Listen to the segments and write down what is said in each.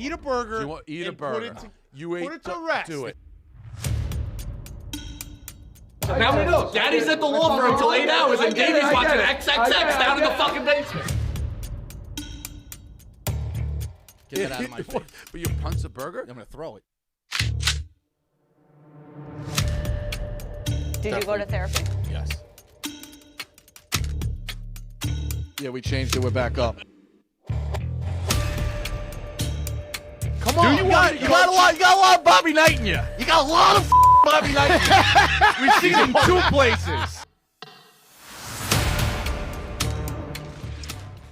Eat a burger. Eat a burger. Put it to rest. Do it. So now we know. Daddy's at the law for until 8 hours, and Davey's watching XXX down in the fucking basement. Get that out of my face. But you punch the burger? I'm gonna throw it. Did you go to therapy? Yes. Yeah, we changed it. We're back up. Come on. You got a lot of Bobby Knight in you. You got a lot of Bobby Knight in you. We've seen him 2 places.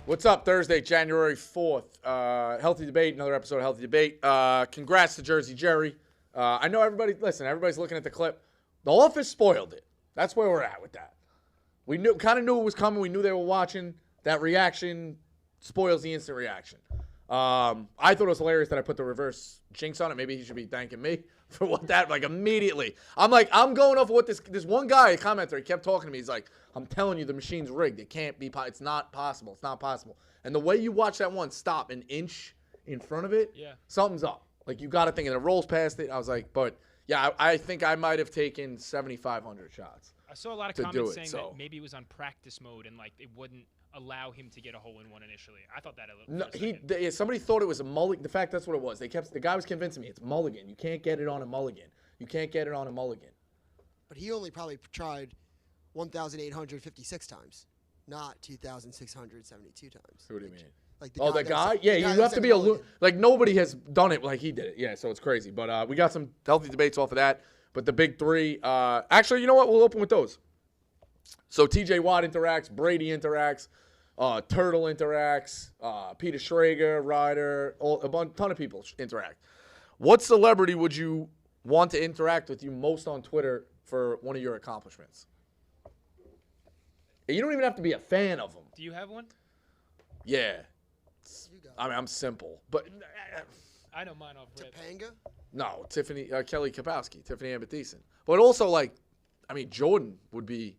What's up? Thursday, January 4th. Healthy Debate, another episode of Healthy Debate. Congrats to Jersey Jerry. I know everybody's looking at the clip. The Office spoiled it. That's where we're at with that. We kind of knew it was coming. We knew they were watching. That reaction spoils the instant reaction. I thought it was hilarious that I put the reverse jinx on it. Maybe he should be thanking me for what that, like, immediately. I'm going off of what this one guy, a commenter, he kept talking to me. He's like, I'm telling you, the machine's rigged. It can't be, it's not possible. It's not possible. And the way you watch that one stop an inch in front of it, something's up. Like, you got to think, and it rolls past it. I was like, but, yeah, I think I might have taken 7,500 shots. I saw a lot of comments saying that maybe it was on practice mode and, like, it wouldn't allow him to get a hole-in-one initially. I thought that a little. No, somebody thought it was a mulligan. The fact that's what it was. The guy was convincing me it's mulligan. You can't get it on a mulligan. You can't get it on a mulligan. But he only probably tried 1,856 times, not 2,672 times. What do you mean? Like the guy? Yeah, you have to be like, nobody has done it like he did it. Yeah, so it's crazy. But we got some healthy debates off of that. But the big three, actually, you know what? We'll open with those. So TJ Watt interacts, Brady interacts, Turtle interacts, Peter Schrager, Ryder, ton of people interact. What celebrity would you want to interact with you most on Twitter for one of your accomplishments? You don't even have to be a fan of them. Do you have one? Yeah. I mean, I'm simple, but I know mine off rip. Topanga? No, Kelly Kapowski, Tiffany Amber Thiessen. But also, like, I mean, Jordan would be.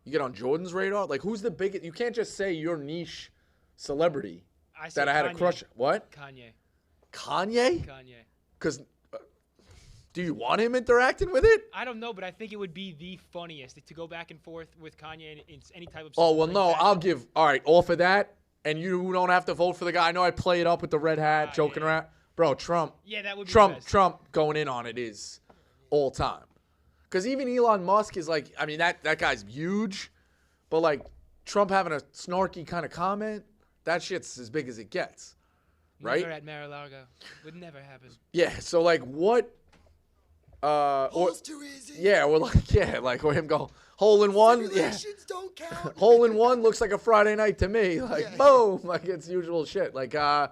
You get on Jordan's radar? Like, who's the biggest? You can't just say your niche celebrity that I had a crush. What? Kanye. Kanye? Kanye. Because do you want him interacting with it? I don't know, but I think it would be the funniest to go back and forth with Kanye in any type of. Oh, well, no, I'll give. All right, off of that, and you don't have to vote for the guy. I know I play it up with the red hat, joking around. Bro, Trump. Yeah, that would be Trump going in on it is all time. Because even Elon Musk is like, I mean, that guy's huge, but like Trump having a snarky kind of comment, that shit's as big as it gets, right? Never at Mar-a-Lago. Would never happen. Yeah, so like what? Hole's too easy. Yeah, or him go, hole in one. Yeah. Don't count. Hole in one looks like a Friday night to me. Like, boom, like it's usual shit. Like, yeah,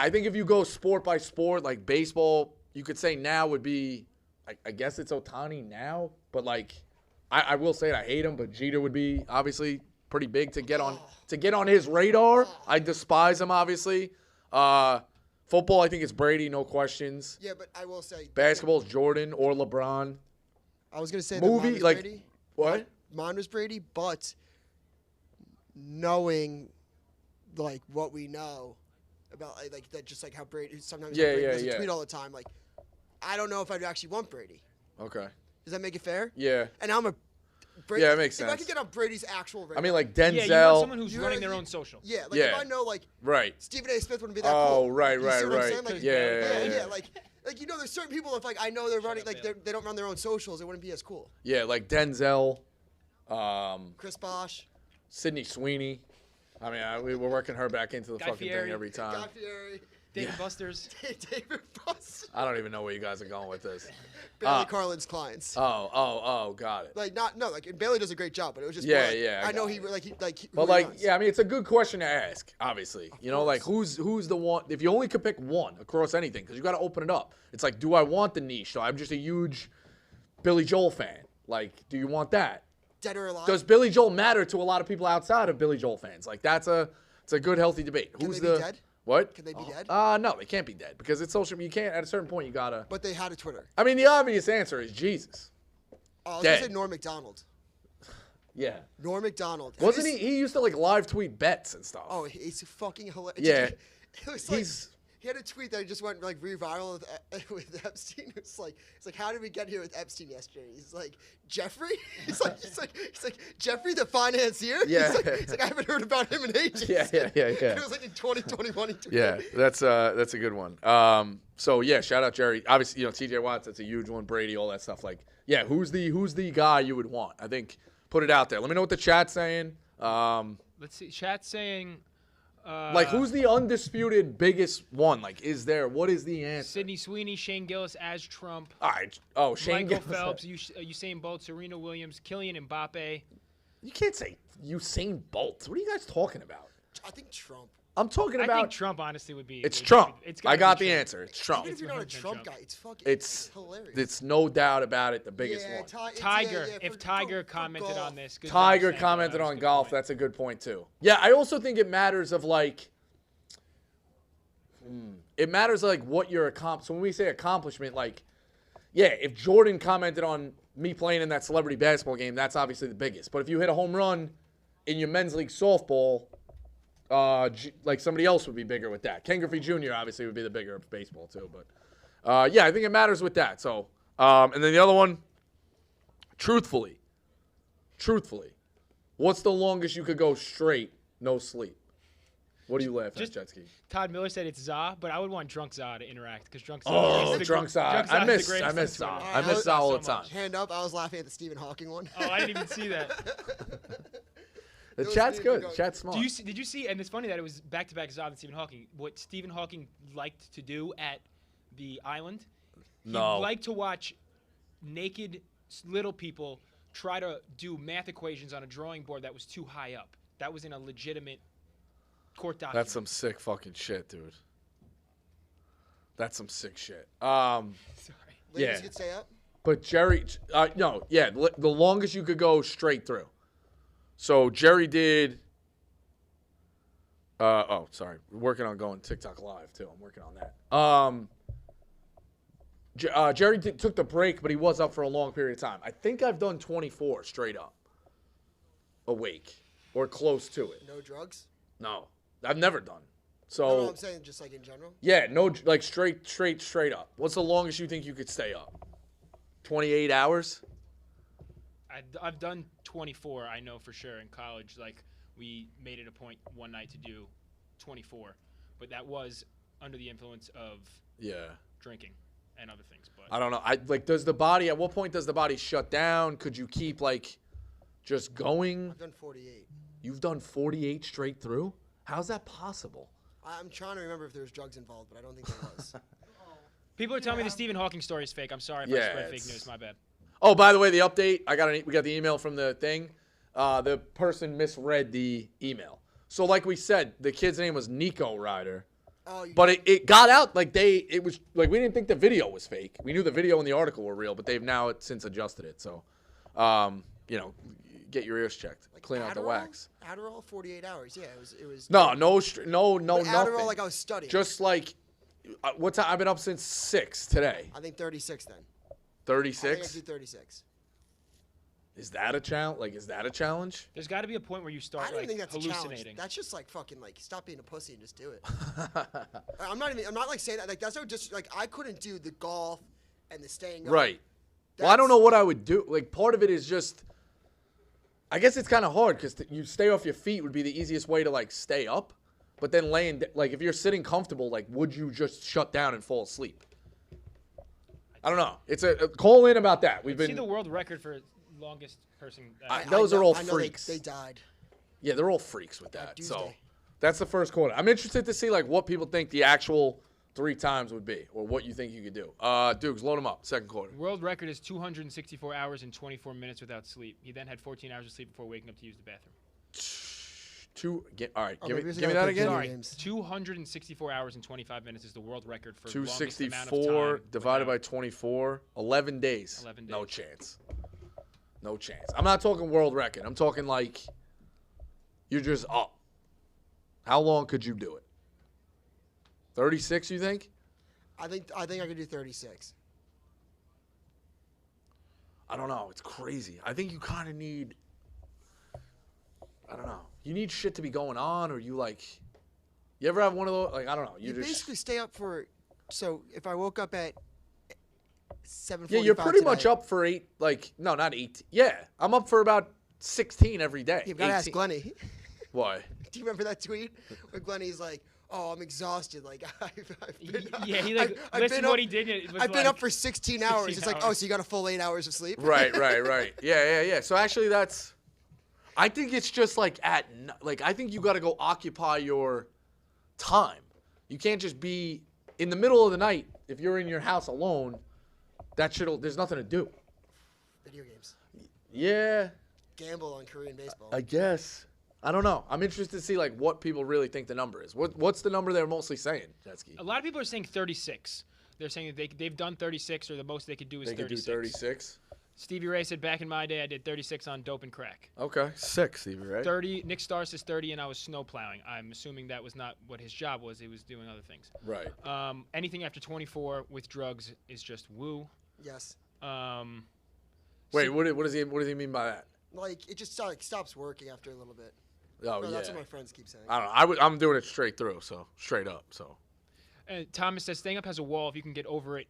I think if you go sport by sport, like baseball, you could say now would be, I guess it's Ohtani now, but like, I will say it, I hate him, but Jeter would be obviously pretty big to get on his radar. I despise him, obviously. Football, I think it's Brady, no questions. Yeah, but I will say basketball is Jordan or LeBron. I was gonna say movie that like Brady. What? Mine was Brady, but knowing like what we know about like that, just like how Brady sometimes Brady doesn't tweet all the time, like. I don't know if I'd actually want Brady. Okay. Does that make it fair? Yeah. And I'm a Brady. Yeah, it makes sense. If I could get on Brady's actual radar. I mean, like Denzel. Yeah, you want someone who's running their own social. Yeah, like if I know, like, Stephen A. Smith wouldn't be that cool. Oh, right. You see what I'm saying? Like, yeah. Like, you know, there's certain people, if, like, I know they're running, like, they don't run their own socials, it wouldn't be as cool. Yeah, like Denzel. Chris Bosh. Sydney Sweeney. I mean, we're working her back into the fucking thing every time. Guy Fieri. David Busters. David Busters. I don't even know where you guys are going with this. Bailey Carlin's clients. Oh, got it. And Bailey does a great job, but it was just I know he. I mean, it's a good question to ask. Obviously, you know, like who's the one? If you only could pick one across anything, because you got to open it up. It's like, do I want the niche? So I'm just a huge Billy Joel fan. Like, do you want that? Dead or alive? Does Billy Joel matter to a lot of people outside of Billy Joel fans? Like, it's a good, healthy debate. Can they be dead? What? Can they be dead? No, they can't be dead because it's social. You can't. At a certain point, you gotta. But they had a Twitter. I mean, the obvious answer is Jesus. Oh, I was gonna say Norm Macdonald. Yeah. Norm Macdonald. Wasn't he? He used to like live tweet bets and stuff. Oh, he's fucking hilarious. Yeah. It was like, He had a tweet that just went like re-viral with Epstein. It's like how did we get here with Epstein yesterday? He's like Jeffrey. He's like Jeffrey the financier. Yeah. He's like I haven't heard about him in ages. Yeah. It was like in 2021. Yeah, that's a good one. So yeah, shout out Jerry. Obviously, T.J. Watts, that's a huge one. Brady, all that stuff. Like, yeah, who's the guy you would want? I think put it out there. Let me know what the chat's saying. Let's see. Chat's saying. Like, who's the undisputed biggest one? Like, what is the answer? Sidney Sweeney, Shane Gillis as Trump. All right. Oh, Shane Michael Gillis. Phelps, Usain Bolt, Serena Williams, Kylian Mbappe. You can't say Usain Bolt. What are you guys talking about? I think Trump. I'm talking about. I think Trump honestly would be. It's Trump. Gotta I got be the Trump. answer. It's Trump. Even if you're not a Trump guy, it's fucking hilarious. It's no doubt about it the biggest one. Tiger. If Tiger commented on this. Good Tiger point. commented on Good golf. point. That's a good point too. Yeah, I also think it matters of like. It matters like what your So when we say accomplishment, like, yeah, if Jordan commented on me playing in that celebrity basketball game, that's obviously the biggest. But if you hit a home run in your men's league softball, like somebody else would be bigger with that. Ken Griffey Jr. obviously would be the bigger of baseball too. But yeah, I think it matters with that. So and then the other one, truthfully, what's the longest you could go straight, no sleep? What do you laugh at, Jetski? Todd Miller said it's Za, but I would want Drunk Za to interact because Drunk Za. Drunk Za. I miss Za. I miss Za all the time. Hand up. I was laughing at the Stephen Hawking one. Oh, I didn't even see that. The chat's good. The chat's smart. Did you see? And it's funny that it was back-to-back Za and Stephen Hawking. What Stephen Hawking liked to do at the island? He liked to watch naked little people try to do math equations on a drawing board that was too high up. That was in a legitimate court document. That's some sick fucking shit, dude. That's some sick shit. Sorry. Ladies could stay up? But Jerry, the longest you could go straight through. So Jerry did. Sorry. We're working on going TikTok live too. I'm working on that. Jerry took the break, but he was up for a long period of time. I think I've done 24 straight up, awake or close to it. No drugs? No, I've never done. So No, I'm saying just like in general. Yeah, no, like straight up. What's the longest you think you could stay up? 28 hours? I've done 24. I know for sure in college. Like we made it a point one night to do 24, but that was under the influence of drinking and other things. But I don't know. Does the body? At what point does the body shut down? Could you keep just going? I've done 48. You've done 48 straight through? How's that possible? I'm trying to remember if there was drugs involved, but I don't think there was. People are telling me the Stephen Hawking story is fake. I'm sorry if I spread fake news. My bad. Oh, by the way, the update. We got the email from the thing. The person misread the email. So like we said, the kid's name was Nico Ryder. But it got out it was we didn't think the video was fake. We knew the video and the article were real, but they've now since adjusted it. So, get your ears checked, clean out the wax. Adderall, 48 hours. Yeah, it was. No, nothing. Adderall, like I was studying. Just what time? I've been up since 6 today. I think 36 then. 36. I think I did 36. Is that a challenge? Is that a challenge? There's got to be a point where you start I don't even think that's hallucinating. A challenge. That's just fucking stop being a pussy and just do it. I'm not saying that. That's just I couldn't do the golf and the staying up. Right. Well, I don't know what I would do. Part of it is just, I guess it's kind of hard because you stay off your feet would be the easiest way to stay up. But then if you're sitting comfortable, would you just shut down and fall asleep? I don't know. It's a call in about that. We've been see the world record for longest person. Those are all freaks. They died. Yeah, they're all freaks with that. So that's the first quarter. I'm interested to see what people think the actual 3 times would be, or what you think you could do. Dukes, load them up. Second quarter. World record is 264 hours and 24 minutes without sleep. He then had 14 hours of sleep before waking up to use the bathroom. All right, give me that again. Sorry, 264 hours and 25 minutes is the world record for 264 divided by 24, 11 days. 11 days. No chance. No chance. I'm not talking world record. I'm talking you're just up. How long could you do it? 36, you think? I think I could do 36. I don't know. It's crazy. I think you kind of need, I don't know. You need shit to be going on, or you You ever have one of those? Like, I don't know. You just basically stay up for. So if I woke up at 7:45 Yeah, you're pretty much tonight- up for 8. Like, no, not 8. Yeah, I'm up for about 16 every day. You've got to ask Glenny. Why? Do you remember that tweet where Glenny's like, "Oh, I'm exhausted. Like, I've been, Yeah, he like I've listen been to up, what he did. It was I've been like, up for 16 hours. It's like, oh, hours. so you got a full 8 hours of sleep? Right. Yeah. So actually, I think it's just like I think you got to go occupy your time. You can't just be in the middle of the night if you're in your house alone. There's nothing to do. Video games. Yeah, Gamble on Korean baseball. I guess. I don't know. I'm interested to see like what people really think the number is. What's the number they're mostly saying, Jetsky? a lot of people are saying 36. They're saying that they've done 36, or the most they could do is They could 36. do 36. Stevie Ray said, back in my day, I did 36 on dope and crack. Okay, 6 even, right? 30. Nick Starr says 30, and I was snow plowing. I'm assuming that was not what his job was. He was doing other things. Right. Anything after 24 with drugs is just woo. Yes. Wait, what does he mean by that? Like, it just stops working after a little bit. Oh, No, yeah. that's what my friends keep saying. I don't know. I'm doing it straight through, so straight up. So Thomas says, staying up has a wall. If you can get over it,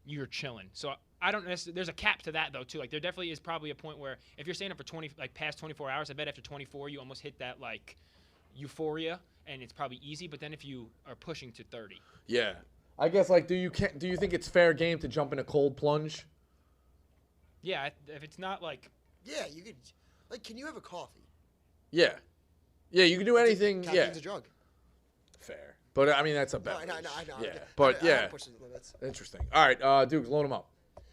you're chilling. So I don't necessarily. There's a cap to that though too. Like there definitely is probably a point where if you're staying up for past 24 hours, I bet after 24 you almost hit that like euphoria, and it's probably easy. But then if you are pushing to 30, yeah, I guess like do you think it's fair game to jump in a cold plunge? yeah, if it's not like Yeah, you could. Like, can you have a coffee? Yeah, you can do anything. Yeah, Caffeine's a drug. fair. But I mean that's a No, beverage. I know. Yeah, I but don't yeah, push the limits. interesting. All right, Duke, load him up.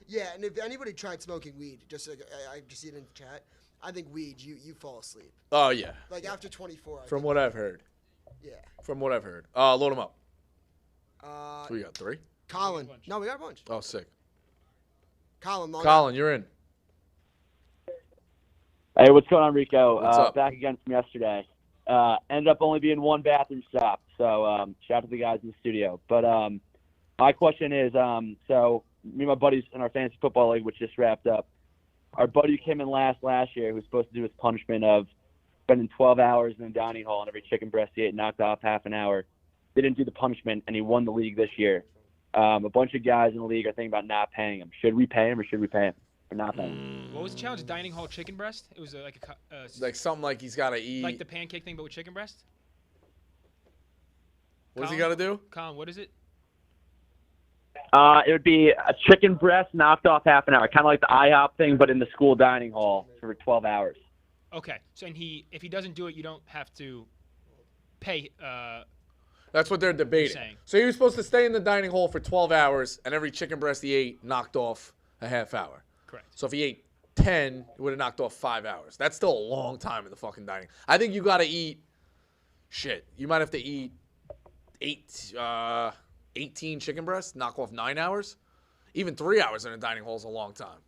Yeah, and if anybody tried smoking weed, just like, I just see it in the chat. I think weed, you fall asleep. Oh yeah. Like after 24. From what I've heard. Yeah. From what I've heard. Load him up. Uh, We got 3. Colin. No, we got a bunch. Oh, sick. Colin. Colin, you're in. Hey, what's going on, Rico? What's up? Back again from yesterday. Ended up only being one bathroom stop, so shout out to the guys in the studio. But my question is, so me and my buddies in our fantasy football league, which just wrapped up, our buddy who came in last year, who was supposed to do his punishment of spending 12 hours in the dining hall and every chicken breast he ate knocked off half an hour, didn't do the punishment, and he won the league this year. A bunch of guys in the league are thinking about not paying him. Should we pay him or should we pay him for not paying him? what was the challenge? Dining hall chicken breast? It was Like something like he's got to eat. like the pancake thing, but with chicken breast. What does he Colin? got to do? Colin, what is it? It would be a chicken breast knocked off half an hour, kind of like the IHOP thing, but in the school dining hall for 12 hours. Okay, so if he doesn't do it, you don't have to pay. That's what they're debating. saying. So he was supposed to stay in the dining hall for 12 hours, and every chicken breast he ate knocked off a half hour. Correct. So if he ate 10, it would have knocked off 5 hours. That's still a long time in the fucking dining. I think you got to eat, you might have to eat 18 chicken breasts, knock off 9 hours. Even 3 hours in a dining hall is a long time.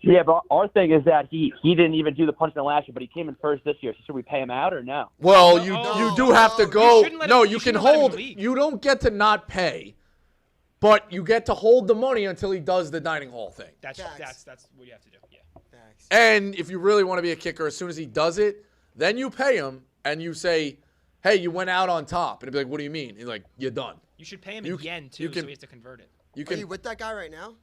Yeah, but our thing is that he didn't even do the punishment last year, but he came in first this year. So should we pay him out or no? Well, No, you do have to go. shouldn't let No, him- you you can shouldn't let him hold. leave. You don't get to not pay, but you get to hold the money until he does the dining hall thing. That's Tax. that's what you have to do. Yeah. Facts. And if you really want to be a kicker, as soon as he does it, then you pay him and you say, "Hey, you went out on top." And he'd be like, "What do you mean?" He's like, "You're done." You should pay him You in c- yen you too, can- so he has to convert it. You Are can. you with that guy right now?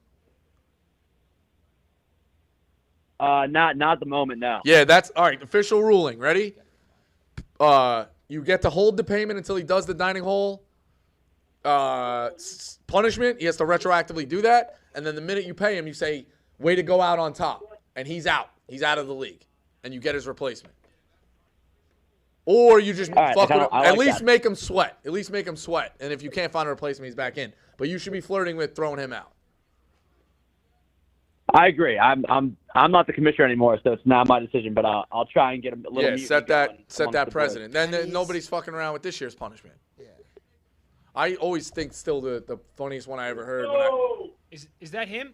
Not at the moment, no. Yeah, that's all right. Official ruling. Ready? You get to hold the payment until he does the dining hall punishment. He has to retroactively do that, and then the minute you pay him, you say, "Way to go out on top," and he's out. He's out of the league, and you get his replacement. Or you just All right, fuck with him. I At like least that. make him sweat. At least make him sweat. And if you can't find a replacement, he's back in. But you should be flirting with throwing him out. I agree. I'm not the commissioner anymore, so it's not my decision. But I'll try and get a little. Yeah, mutiny set going that amongst the boys. precedent. Then Pennies. nobody's fucking around with this year's punishment. Yeah. I always think still the funniest one I ever heard. When Is that him?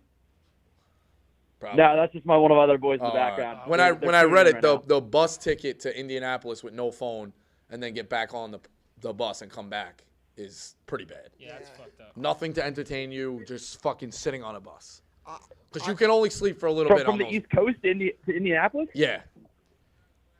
probably. No, that's just one of my other boys in the Uh, background. when They're I read tuning it, right now. the bus ticket to Indianapolis with no phone and then get back on the bus and come back is pretty bad. Yeah, that's fucked up. Nothing to entertain you, just fucking sitting on a bus. Because I- you can only sleep for a little bit from on the those. East Coast to Indianapolis. Yeah.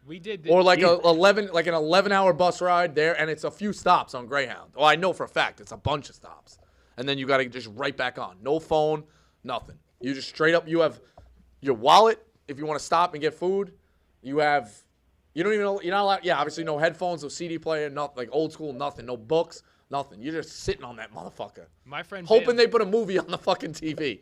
We did. Or like an 11-hour bus ride there, and it's a few stops on Greyhound. Oh, I know for a fact it's a bunch of stops, and then you got to just right back on. No phone, nothing. You just straight up. You have your wallet if you want to stop and get food. You don't even know. You're not allowed. Yeah, obviously no headphones, no CD player, nothing like old school, nothing. No books, nothing. You're just sitting on that motherfucker. My friend hoping they put a movie on the fucking TV.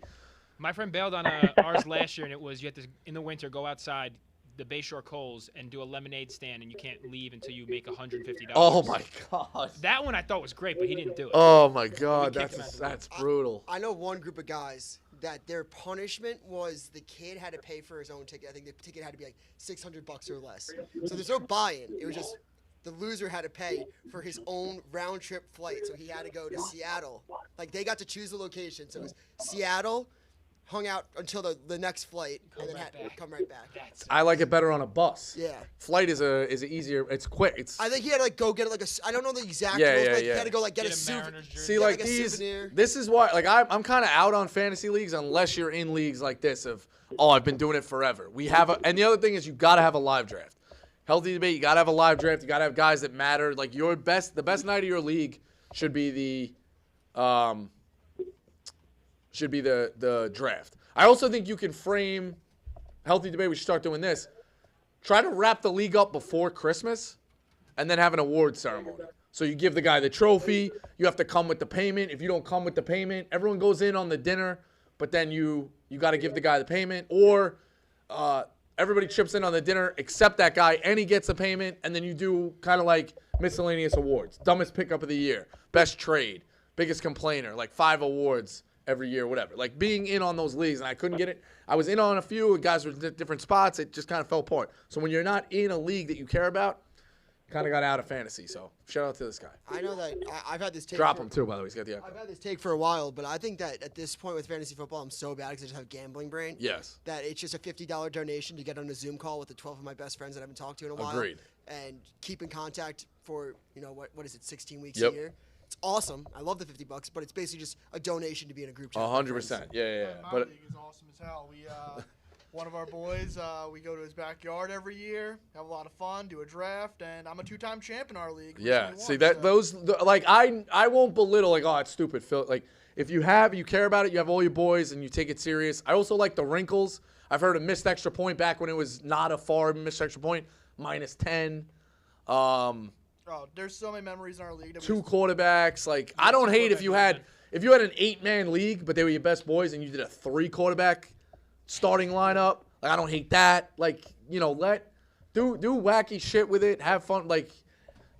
My friend bailed on ours last year, and it was you have to in the winter go outside the Bayshore Coles and do a lemonade stand, and you can't leave until you make $150. Oh my god! That one I thought was great, but he didn't do it. Oh my god, that's brutal. I know one group of guys that their punishment was the kid had to pay for his own ticket. I think the ticket had to be like $600 or less. So there's no buy-in. It was just the loser had to pay for his own round trip flight. So he had to go to Seattle. Like they got to choose the location. So it was Seattle. Hung out until the next flight and then had to come right back. I like it better on a bus. Yeah. Flight is easier. It's quick. I think he had to like go get like I don't know the exact rules, but he had to go like get a Mariners jersey. See, like this is why like I'm kind of out on fantasy leagues unless you're in leagues like this of I've been doing it forever. And the other thing is you got to have a live draft. Healthy debate, you got to have a live draft. You got to have guys that matter. Like the best night of your league should be the draft. I also think you can frame healthy debate. We should start doing this. Try to wrap the league up before Christmas, and then have an award ceremony. So you give the guy the trophy. You have to come with the payment. If you don't come with the payment, everyone goes in on the dinner, but then you got to give the guy the payment, or everybody chips in on the dinner except that guy, and he gets a payment, and then you do kind of like miscellaneous awards. Dumbest pickup of the year, best trade, biggest complainer, like 5 awards every year, whatever. Like being in on those leagues, and I couldn't get it. I was in on a few, and guys were in different spots. It just kind of fell apart. So when you're not in a league that you care about, kind of got out of fantasy. So shout out to this guy. I know that I've had this take. Drop him too, by the way. He's got the. I've had this take for a while, but I think that at this point with fantasy football, I'm so bad because I just have gambling brain. Yes. That it's just a $50 donation to get on a Zoom call with the 12 of my best friends that I haven't talked to in a while. Agreed. And keep in contact for what is it, 16 weeks Yep. a year. It's awesome. I love the $50, but it's basically just a donation to be in a group chat. 100%. Yeah. My But league is awesome as hell. We one of our boys, we go to his backyard every year, have a lot of fun, do a draft, and I'm a 2-time champ in our league. yeah, see that like I won't belittle like it's stupid, Phil. Like if you care about it, you have all your boys and you take it serious. I also like the wrinkles. I've heard a missed extra point back when it was not a far missed extra point, -10. Oh, there's so many memories in our league. 2 quarterbacks. Like I don't hate if you had an 8-man league, but they were your best boys, and you did a 3 quarterback starting lineup. Like I don't hate that. Like do wacky shit with it. Have fun. Like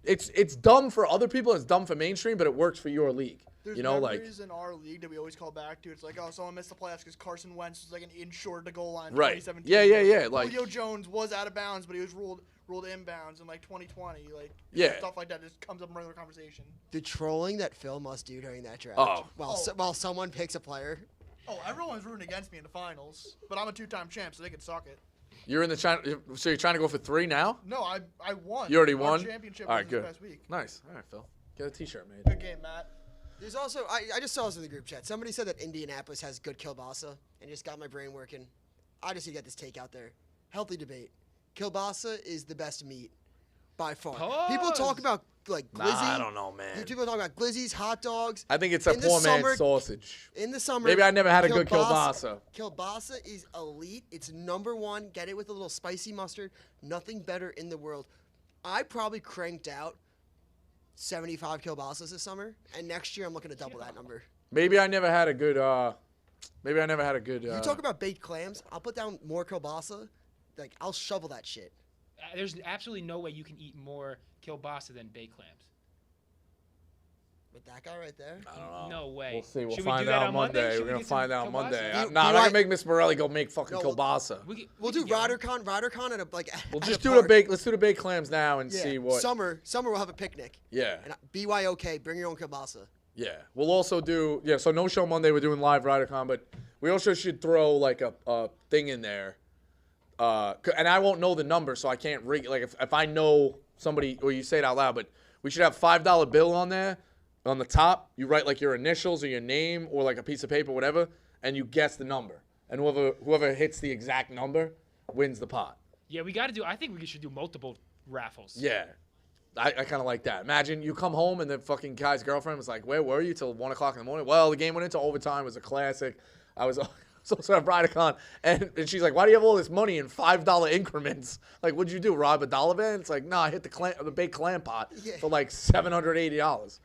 it's dumb for other people. It's dumb for mainstream, but it works for your league. There's memories in our league that we always call back to. It's like, someone missed the playoffs because Carson Wentz was like an inch short of the goal line in 2017. Yeah. Like Julio Jones was out of bounds, but he was ruled inbounds in like 2020. Like stuff like that just comes up in regular conversation. The trolling that Phil must do during that draft. While someone picks a player. Oh, everyone's rooting against me in the finals, but I'm a 2-time champ, so they can suck it. You're in the so you're trying to go for 3 now? No, I won. You already Our won? championship All right, was good. this past week. Nice. All right, Phil. Get a T-shirt made. Good game, Matt. There's also I just saw this in the group chat. Somebody said that Indianapolis has good kielbasa, and just got my brain working. I just need to get this take out there. Healthy debate. Kielbasa is the best meat by far. People talk about like glizzy. Nah, I don't know, man. People talk about glizzies, hot dogs. I think it's a poor man's sausage. In the summer, maybe I never had a good kielbasa. Kielbasa is elite. It's #1. Get it with a little spicy mustard. Nothing better in the world. I probably cranked out 75 kielbasas this summer, and next year I'm looking to double that number. Maybe I never had a good. You talk about baked clams. I'll put down more kielbasa. Like I'll shovel that shit. There's absolutely no way you can eat more kielbasa than baked clams. With that guy right there? I don't No know. way. We'll see. We'll Should find we do that out on Monday. Should We're gonna find out Monday. kielbasa? I'm not gonna make Miss Morelli go make fucking kielbasa. We'll do RiderCon at a We'll just do the bake. Let's do the baked clams now and see what. Summer we'll have a picnic. Yeah. And BYOK, bring your own kielbasa. Yeah. We'll also do So no show Monday. We're doing live RiderCon, but we also should throw like a thing in there. And I won't know the number, so I can't rig. Like if I know somebody, or you say it out loud, but we should have $5 bill on there. On the top, you write like your initials or your name or like a piece of paper, whatever, and you guess the number. And whoever hits the exact number wins the pot. Yeah, we got to do. I think we should do multiple raffles. Yeah. I kind of like that. Imagine you come home and the fucking guy's girlfriend was like, where were you till 1 o'clock in the morning? Well, the game went into overtime. It was a classic. I was also at Bridecon. And she's like, why do you have all this money in $5 increments? Like, what'd you do, rob a dollar van? It's like, no, I hit the baked clam pot for like $780.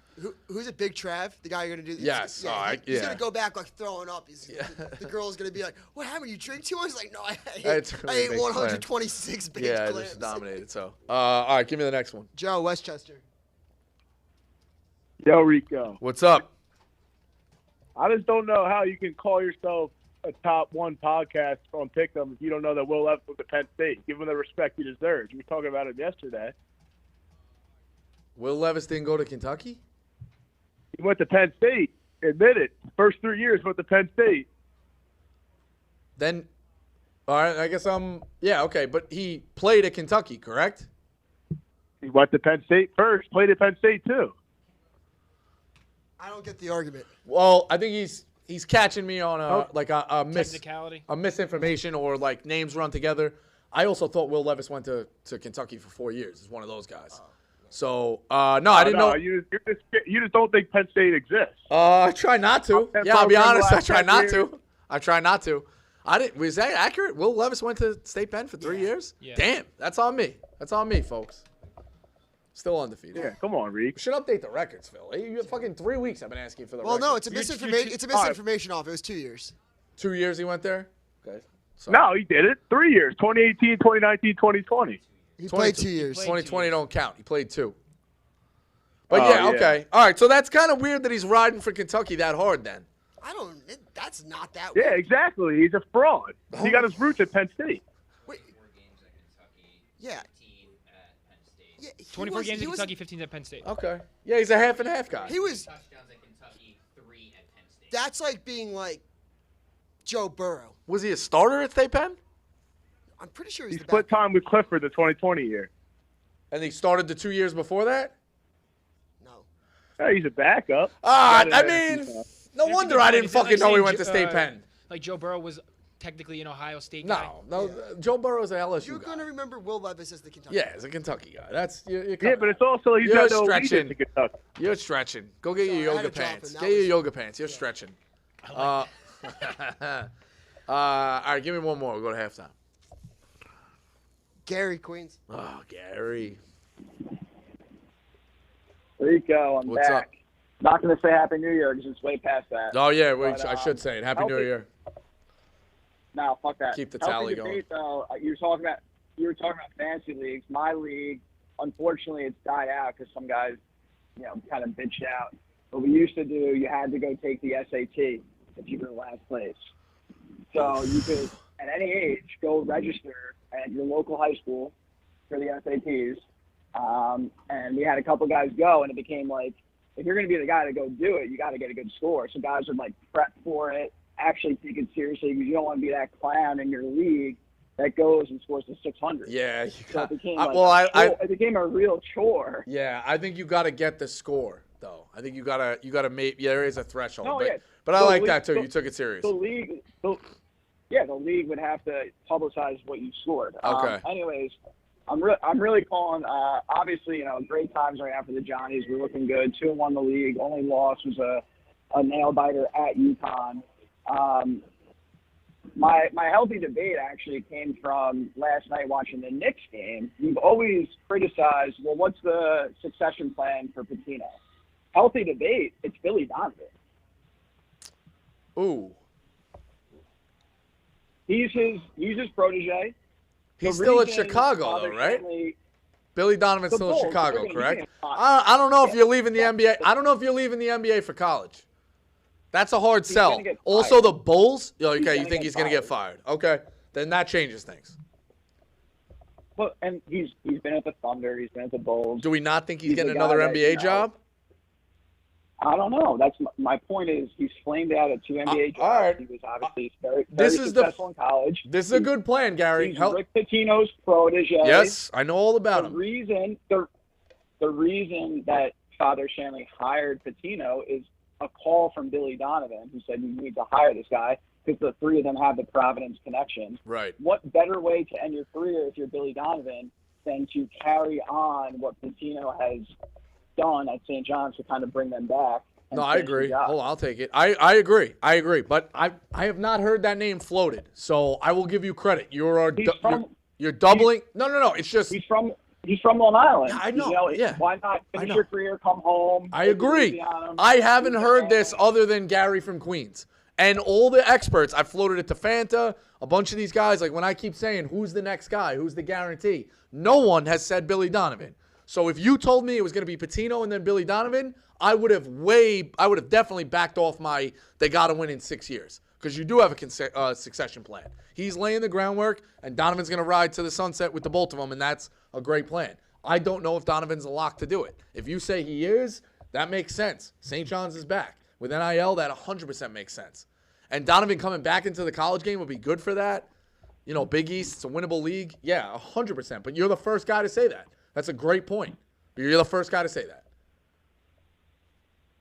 Who's a big Trav? The guy you're gonna do? Yes. He's gonna go back like throwing up. The girl's gonna be like, "What happened? You drink too much?" He's like, "No, I ate 126 baked clams." Yeah, just dominated. So, all right, give me the next one. Joe, Westchester. Yo, Rico. What's up? I just don't know how you can call yourself a top 1 podcast on Pick'em if you don't know that Will Levis went to Penn State. Give him the respect he deserves. We were talking about him yesterday. Will Levis didn't go to Kentucky? He went to Penn State. Admit it. First 3 years went to Penn State. Then, all right, I guess yeah, okay, but he played at Kentucky, correct? He went to Penn State first, played at Penn State too. I don't get the argument. Well, I think he's catching me on a Technicality. a misinformation or like names run together. I also thought Will Levis went to Kentucky for 4 years. He's one of those guys. So, I didn't know. You just don't think Penn State exists. I try not to. Yeah, I'll be honest. I try not to. I try not to. Was that accurate? Will Levis went to State Penn for 3 years? Yeah. Damn. That's on me. That's on me, folks. Still undefeated. Yeah, come on, Reek. We should update the records, Phil. You fucking 3 weeks I've been asking for the Well, records. no, it's a misinformation. It's a misinformation off. It was 2 years. 2 years he went there? Okay. So, No, he did it. 3 years. 2018, 2019, 2020. He played 2 years. 2020 don't count. He played 2. But yeah, okay. All right, so that's kind of weird that he's riding for Kentucky that hard then. That's not that Yeah, weird. exactly. He's a fraud. He got his roots at Penn State. Wait. Yeah. 24 games at Kentucky, 15 at Penn State. Okay. Yeah, he's a half and half guy. He was. Touchdowns at Kentucky, 3 at Penn State. That's like being like Joe Burrow. Was he a starter at State Penn? I'm pretty sure He he's the split back. time with Clifford the 2020 year. And he started the 2 years before that? No. Yeah, he's a backup. I Got it, mean, yeah. no That's a wonder good I point. didn't Is it fucking like know he saying went to State Penn. Like Joe Burrow was technically an Ohio State guy. No. Joe Burrow's a LSU You're guy. going to remember Will Levis as the Kentucky. Yeah, he's a Kentucky guy. That's you're Yeah, but it's also he's You're got no lead stretching. to Kentucky. You're stretching. Go get Sorry, your I had yoga to drop pants. him. That Get your was- yoga pants. You're stretching. All right, give me one more. We'll go to halftime. Gary, Queens. Oh, Gary. Rico, I'm What's back. up? Not going to say Happy New Year because it's way past that. Oh, yeah, But, I should say it. Happy New healthy- Year. No, fuck that. Keep the Healthy tally debate, though, you were talking about fantasy leagues. My league, unfortunately, it's died out because some guys, kind of bitched out. What we used to do, you had to go take the SAT if you were in last place. So you could, at any age, go register at your local high school for the SATs. And we had a couple guys go, and it became like, if you're going to be the guy to go do it, you got to get a good score. So guys would prep for it, actually take it seriously, because you don't want to be that clown in your league that goes and scores to 600. Yeah. So it became it became a real chore. Yeah, I think you got to get the score, though. I think you gotta make. Yeah, there is a threshold. No, but, yeah. but I The like league- that too. the- You took it serious. The league would have to publicize what you scored. Okay. Anyways, I'm really calling. Obviously, great times right now for the Johnnies. We're looking good. 2-1 the league. Only loss was a nail biter at UConn. My healthy debate actually came from last night watching the Knicks game. You've always criticized, well, what's the succession plan for Pitino? Healthy debate, it's Billy Donovan. Ooh. He's his protege. He's The still at reason Chicago, Father though, right? Shanley- Billy Donovan's The still Bulls, at Chicago, they're gonna correct? be in- I don't know if you're leaving the NBA. I don't know if you're leaving the NBA for college. That's a hard sell. gonna get Also, fired. the Bulls. Okay, gonna you think get he's going to get fired? Okay, then that changes things. Well, and he's been at the Thunder. He's been at the Bulls. Do we not think he's He's getting a guy another that, NBA job? I don't know. That's my point. Is he's flamed out at 2 NBA jobs. all right. He was obviously very This is successful in college. This is a good plan, Gary. He's Rick Pitino's protege. Yes, I know all about The him. reason that Father Shanley hired Pitino is a call from Billy Donovan, who said, you need to hire this guy. because the three of them have the Providence connection. Right. What better way to end your career if you're Billy Donovan than to carry on what Pitino has done at St. John's to kind of bring them back? No, I agree. Hold on, I'll take it. I agree. But I have not heard that name floated, so I will give you credit. You're doubling. No. It's just he's from Long Island. I know. Why not finish your career, come home? I agree. I haven't heard this other than Gary from Queens. And all the experts, I floated it to Fanta, a bunch of these guys. Like when I keep saying, who's the next guy? Who's the guarantee? No one has said Billy Donovan. So if you told me it was going to be Pitino and then Billy Donovan, I would have definitely backed off they got to win in 6 years. Because you do have a succession plan. He's laying the groundwork, and Donovan's going to ride to the sunset with the both of them, and that's a great plan. I don't know if Donovan's a lock to do it. If you say he is, that makes sense. St. John's is back. With NIL, that 100% makes sense. And Donovan coming back into the college game would be good for that. You know, Big East, it's a winnable league. Yeah, 100%. But you're the first guy to say that. That's a great point. You're the first guy to say that.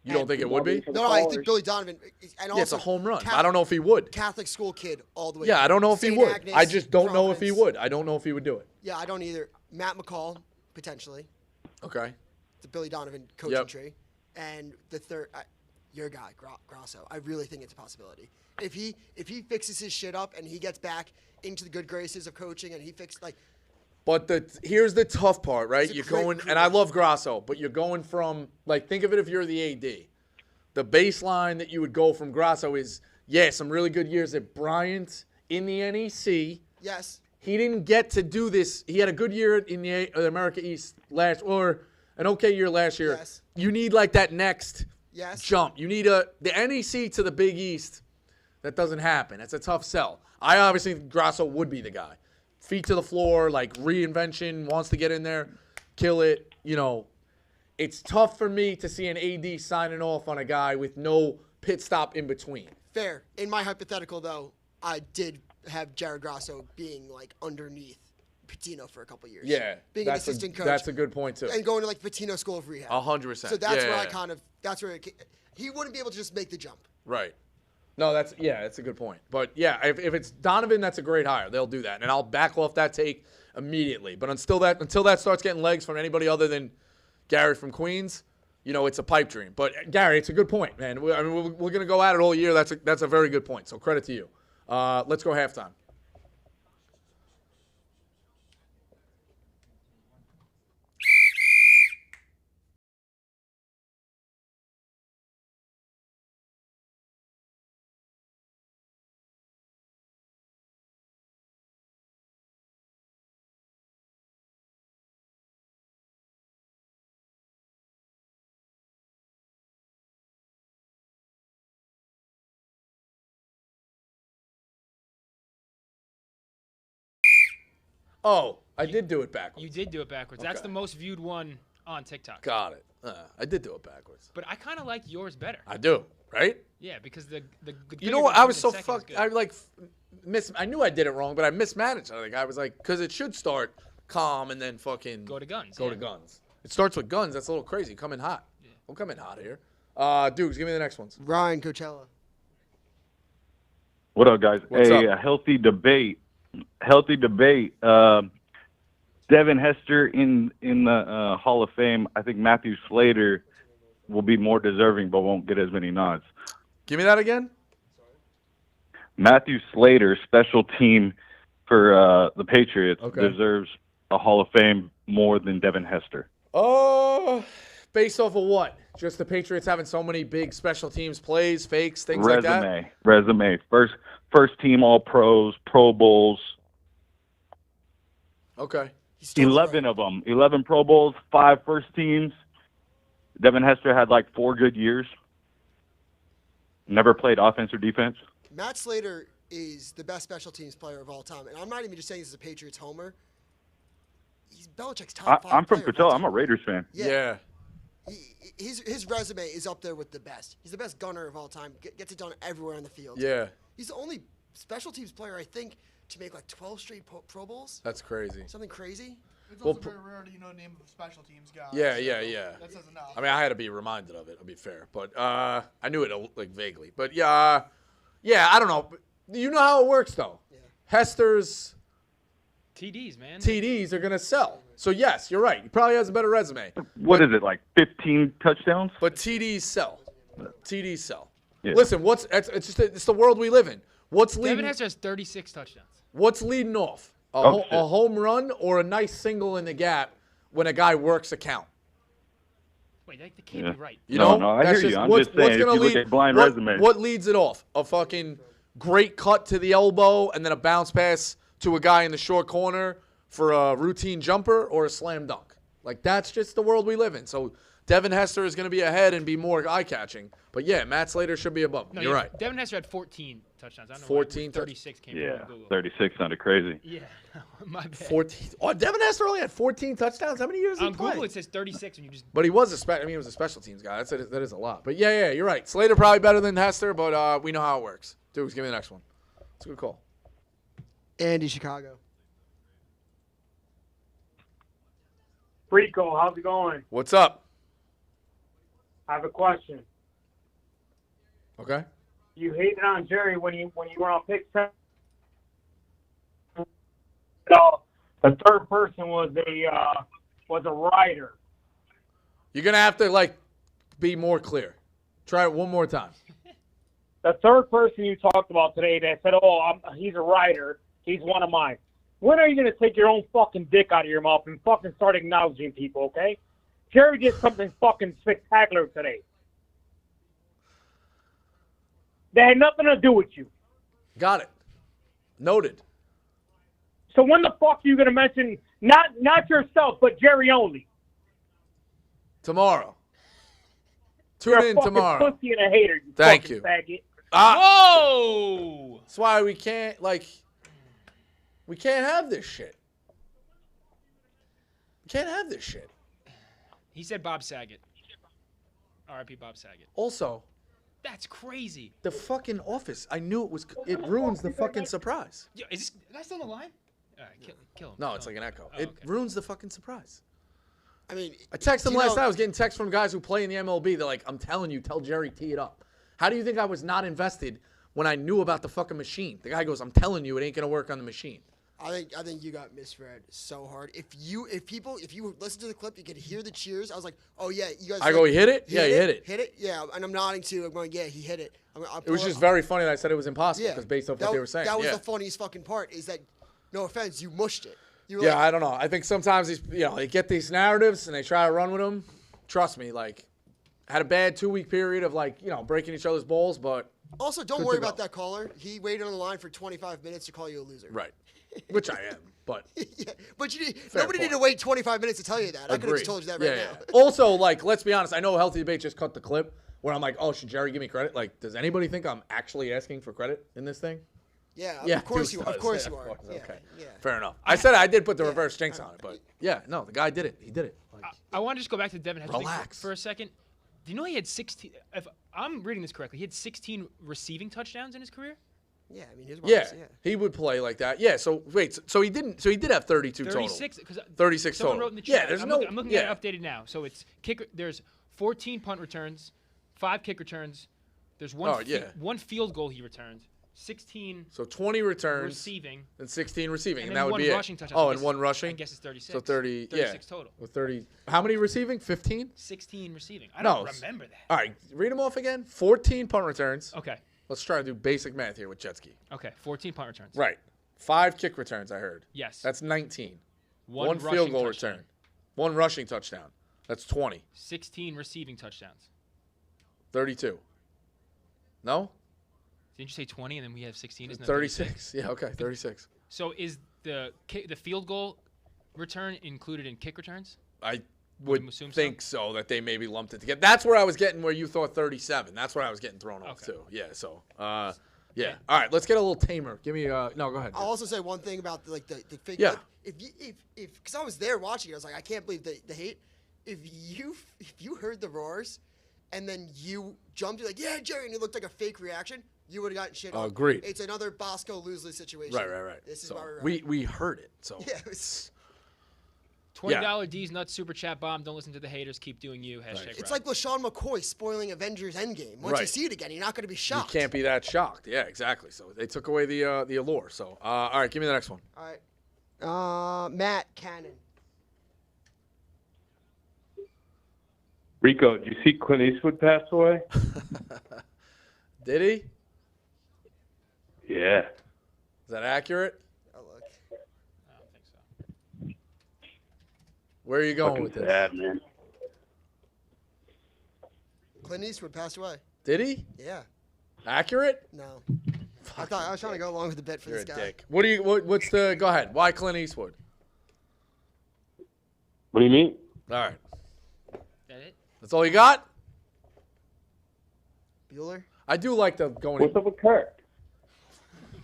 You don't think it would be? No, I think Billy Donovan. And also, it's a home run. I don't know if he would. Catholic school kid all the way. Yeah, I don't know if he would. Agnes, I just don't know if he Providence. would. I don't know if he would do it. Yeah, I don't either. Matt McCall, potentially. Okay. The Billy Donovan coaching tree. And the third, your guy, Grasso. I really think it's a possibility. If he fixes his shit up and he gets back into the good graces of coaching and he fixed, like. But here's the tough part, right? You're going, and I love Grasso, but you're going from, like, think of it if you're the AD. The baseline that you would go from Grasso is, some really good years at Bryant in the NEC. Yes. He didn't get to do this. He had a good year in the America East or an okay year last year. Yes. You need, like, that next jump. You need the NEC to the Big East. That doesn't happen. It's a tough sell. I obviously think Grasso would be the guy. Feet to the floor, like reinvention, wants to get in there, kill it. You know, it's tough for me to see an AD signing off on a guy with no pit stop in between. Fair. In my hypothetical, though, I did have Jared Grasso being, like, underneath Pitino for a couple years. Yeah. Being an assistant coach. That's a good point, too. And going to, like, Pitino School of Rehab. 100%. So that's where that's where he wouldn't be able to just make the jump. Right. No, that's a good point. But, if it's Donovan, that's a great hire. They'll do that. And I'll back off that take immediately. But until that starts getting legs from anybody other than Gary from Queens, it's a pipe dream. But, Gary, it's a good point, man. We're going to go at it all year. That's a very good point. So credit to you. Let's go halftime. Oh, I did do it backwards. You did do it backwards. Okay. That's the most viewed one on TikTok. Got it. I did do it backwards. But I kind of like yours better. I do, right? Yeah, because the you know what? I was so fucked. I I knew I did it wrong, but I mismanaged. I think I was like, because it should start calm and then fucking go to guns. To guns. It starts with guns. That's a little crazy. Come in hot. Yeah. Don't come in hot here. Dukes, give me the next ones. Ryan Coachella. What up, guys? What's up? A healthy debate. Devin Hester in the Hall of Fame. I think Matthew Slater will be more deserving, but won't get as many nods. Give me that again. Matthew Slater, special team for the Patriots, deserves a Hall of Fame more than Devin Hester. Oh, based off of what? Just the Patriots having so many big special teams plays, fakes, things like that? Resume. First team All-Pros, Pro Bowls. Okay. 11 of them. 11 Pro Bowls, 5 first teams. Devin Hester had like 4 good years. Never played offense or defense. Matt Slater is the best special teams player of all time. And I'm not even just saying this as a Patriots homer. He's Belichick's top 5 I'm from player. Pitino. I'm a Raiders fan. Yeah. His resume is up there with the best. He's the best gunner of all time. Gets it done everywhere on the field. Yeah. He's the only special teams player, I think, to make like 12 straight Pro Bowls. That's crazy. Something crazy. It's also very rare to the name of a special teams guy. Yeah. That says enough. I mean, I had to be reminded of it. I'll be fair, but I knew it like vaguely. But yeah, I don't know. You know how it works, though. Yeah. Hester's TDs, man. TDs are going to sell. So, yes, you're right. He probably has a better resume. What is it, like 15 touchdowns? But TDs sell. TDs sell. Yeah. Listen, it's the world we live in. Devin Hester has 36 touchdowns. What's leading off? A home run or a nice single in the gap when a guy works a count? Wait, that can't be right. You know? No, I hear you. I'm just saying, if you look at blind resumes. What leads it off? A fucking great cut to the elbow and then a bounce pass to a guy in the short corner for a routine jumper or a slam dunk. Like, that's just the world we live in. So Devin Hester is going to be ahead and be more eye-catching. But, yeah, Matt Slater should be above him. You're right. Devin Hester had 14 touchdowns. I don't know 14 36 came from Google. 36 sounded crazy. Yeah, my bad. 14. Oh, Devin Hester only had 14 touchdowns. How many years did he play? On Google, it says 36. And you just. But he was he was a special teams guy. That is a lot. But, yeah, you're right. Slater probably better than Hester, but we know how it works. Dukes, give me the next one. It's a good call. Andy, Chicago. Rico, how's it going? What's up? I have a question. Okay. You hated on Jerry when you were on pick 7. The third person was a writer. You're gonna have to be more clear. Try it one more time. The third person you talked about today that said, he's a writer. He's one of mine. When are you going to take your own fucking dick out of your mouth and fucking start acknowledging people, okay? Jerry did something fucking spectacular today. That had nothing to do with you. Got it. Noted. So when the fuck are you going to mention, not yourself, but Jerry only? Tomorrow. You're Tune in tomorrow. You're a pussy and a hater, you Thank fucking you. faggot. Whoa! That's why we can't, we can't have this shit. We can't have this shit. He said Bob Saget. R.I.P. Bob Saget. Also, that's crazy. The fucking office. I knew it ruins the fucking surprise. Yo, is this guy still on the line? All right, kill him. No, it's like an echo. Oh, it ruins the fucking surprise. I mean, I texted him last night. I was getting texts from guys who play in the MLB. They're like, I'm telling you, tell Jerry, tee it up. How do you think I was not invested when I knew about the fucking machine? The guy goes, I'm telling you, it ain't going to work on the machine. I think you got misread so hard. If you listen to the clip, you could hear the cheers. I was like, oh yeah, you guys. I go, he hit it? Yeah, he hit it. Hit it? Yeah, and I'm nodding too. I'm going, yeah, he hit it. It was just very funny that I said it was impossible because based off what they were saying. That was the funniest fucking part. Is that, no offense, you mushed it. Yeah, I don't know. I think sometimes they get these narratives and they try to run with them. Trust me, had a bad 2-week period of breaking each other's balls, but also don't worry about that caller. He waited on the line for 25 minutes to call you a loser. Right. Which I am, but yeah, but nobody needed to wait 25 minutes to tell you that. I could have just told you that right now. Also, let's be honest. I know Healthy Debate just cut the clip where I'm like, oh, should Jerry give me credit? Does anybody think I'm actually asking for credit in this thing? Yeah, of course you are. Of course you are. Okay, fair enough. I said I did put the reverse jinx on it, but the guy did it. He did it. I want to just go back to Devin Hester Relax for a second. Do you know he had 16? If I'm reading this correctly, he had 16 receiving touchdowns in his career. Yeah, I mean, he would play like that. Yeah, so wait, so he didn't. So he did have 32 total. 36 someone total. Wrote in the chat. Yeah, I'm looking at it updated now. So it's kicker. There's 14 punt returns, 5 kick returns. There's one field goal he returned. 16. So 20 returns receiving and 16 receiving, and that would be rushing it. Oh, and one rushing. I guess it's 36. So 30. 36 total. With 30. How many receiving? 15. 16 receiving. I don't remember that. All right, read them off again. 14 punt returns. Okay. Let's try to do basic math here with jet ski. Okay, 14 punt returns. Right. 5 kick returns, I heard. Yes. That's 19. One field goal touchdown. return. 1 rushing touchdown. That's 20. 16 receiving touchdowns. 32. No? Didn't you say 20 and then we have 16? Isn't 36. Yeah, okay, 36. So is the field goal return included in kick returns? I would think so, that they maybe lumped it together. That's where I was getting where you thought 37. That's where I was getting thrown off too. Yeah, so yeah. All right, let's get a little tamer. Give me no, go ahead. I'll also say one thing about the fake. Yeah. If because I was there watching it, I was like, I can't believe the hate. If you heard the roars, and then you jumped, you're like, yeah, Jerry, and it looked like a fake reaction, you would have gotten shit on. Agreed. It's another Bosco lose-lose situation. Right. This is so why we're we heard it. So yeah. $20 D's Nuts Super Chat Bomb. Don't listen to the haters. Keep doing you. Hashtag It's like LaShawn McCoy spoiling Avengers Endgame. Once you see it again, you're not going to be shocked. You can't be that shocked. Yeah, exactly. So they took away the allure. So, all right, give me the next one. All right. Matt Cannon. Rico, did you see Clint Eastwood pass away? Did he? Yeah. Is that accurate? Oh, look. I don't think so. Where are you going Fucking with this? sad, man. Clint Eastwood passed away. Did he? Yeah. Accurate? No. I was trying to go along with the bit for You're this a guy. dick. What's the? Go ahead. Why Clint Eastwood? What do you mean? All right. That it? That's all you got? Bueller? I do like the going. What's up with Kirk?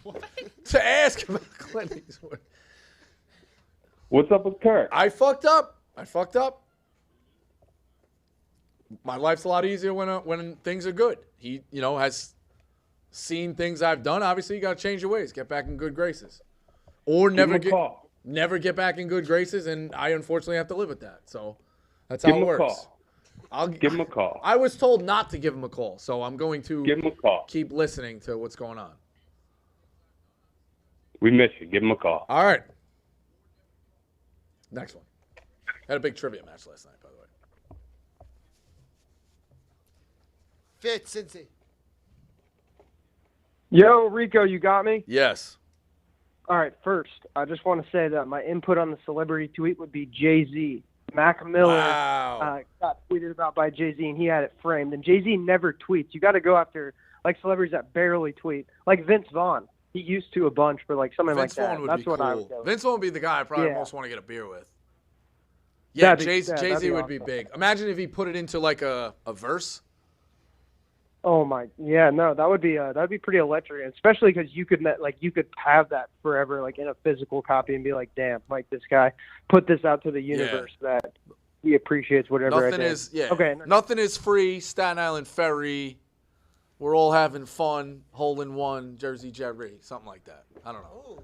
What? To ask about Clint Eastwood. What's up with Kirk? I fucked up. My life's a lot easier when things are good. He, has seen things I've done. Obviously, you got to change your ways, get back in good graces, or never get back in good graces. And I unfortunately have to live with that. So that's how it works. I'll give him a call. I was told not to give him a call, so I'm going to give him a call. Keep listening to what's going on. We miss you. Give him a call. All right. Next one. Had a big trivia match last night, by the way. Fitz, Cincy. Yo, Rico, you got me? Yes. All right, first, I just want to say that my input on the celebrity tweet would be Jay-Z. Mac Miller got tweeted about by Jay-Z, and he had it framed. And Jay-Z never tweets. You got to go after, celebrities that barely tweet. Like Vince Vaughn. He used to a bunch, but, something Vince like that. Vaughn would That's be what cool. I would go. Vince Vaughn would be the guy I probably Yeah. most want to get a beer with. Yeah, Jay-Z that'd would be big. Imagine if he put it into, a verse. Oh my, yeah, no, that'd be pretty electric, especially because you could have that forever, in a physical copy, and be like, damn, this guy put this out to the universe that he appreciates whatever. Nothing is free. Staten Island Ferry. We're all having fun. Hole in one. Jersey Jerry. Something like that. I don't know.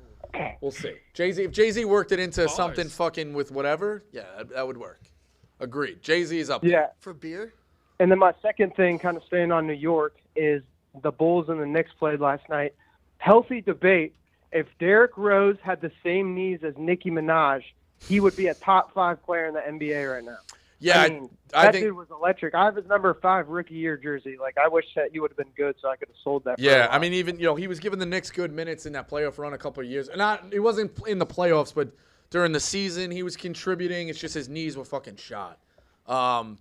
We'll see. Jay-Z. If Jay-Z worked it into something fucking with whatever, that would work. Agreed. Jay-Z is up there. For beer? And then my second thing, kind of staying on New York, is the Bulls and the Knicks played last night. Healthy debate. If Derrick Rose had the same knees as Nicki Minaj, he would be a top 5 player in the NBA right now. Yeah, that dude was electric. I have his number 5 rookie year jersey. I wish that he would have been good, so I could have sold that. Yeah, I mean, even he was giving the Knicks good minutes in that playoff run a couple of years. He wasn't in the playoffs, but during the season he was contributing. It's just his knees were fucking shot.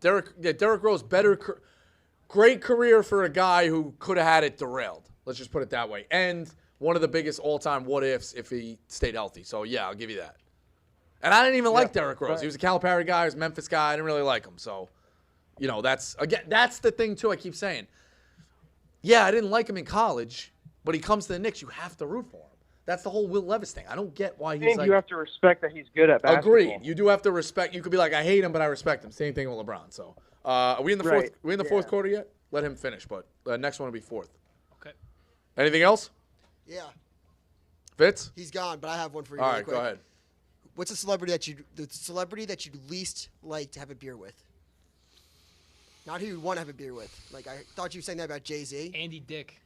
Derrick Rose, great career for a guy who could have had it derailed. Let's just put it that way. And one of the biggest all-time what-ifs if he stayed healthy. So, yeah, I'll give you that. And I didn't even like Derrick Rose. He was a Calipari guy. He was a Memphis guy. I didn't really like him. So, that's the thing, too, I keep saying. Yeah, I didn't like him in college, but he comes to the Knicks. You have to root for him. That's the whole Will Levis thing. I don't get why he's you have to respect that he's good at basketball. Agreed. You do have to respect. You could be like, I hate him, but I respect him. Same thing with LeBron. So, are we in the fourth? Are we in the fourth quarter yet? Let him finish, but next one will be fourth. Okay. Anything else? Yeah. Fitz? He's gone, but I have one for you. All really right, quick. go ahead. What's the celebrity that you'd least like to have a beer with? Not who you want to have a beer with. I thought you were saying that about Jay-Z. Andy Dick.